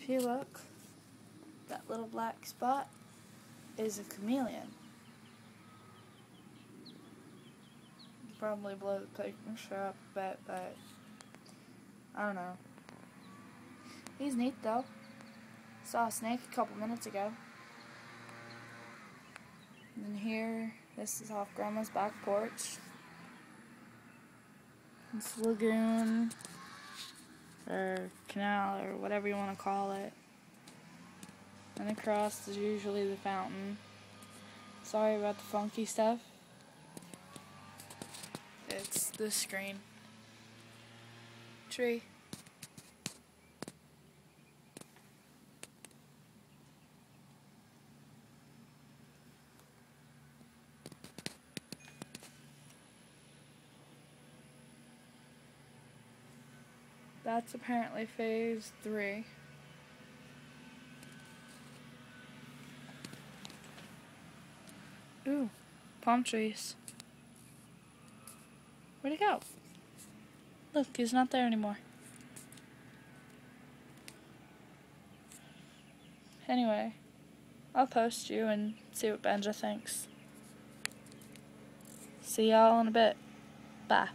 If you look, that little black spot is a chameleon. Probably blow the picture up a bit, but I don't know. He's neat though. Saw a snake a couple minutes ago. And then here, this is off Grandma's back porch. This lagoon, or canal, or whatever you want to call it. And across is usually the fountain. Sorry about the funky stuff. It's this screen. Tree. That's apparently phase 3. Ooh, palm trees. Where'd he go? Look, he's not there anymore. Anyway, I'll post you and see what Benja thinks. See y'all in a bit. Bye.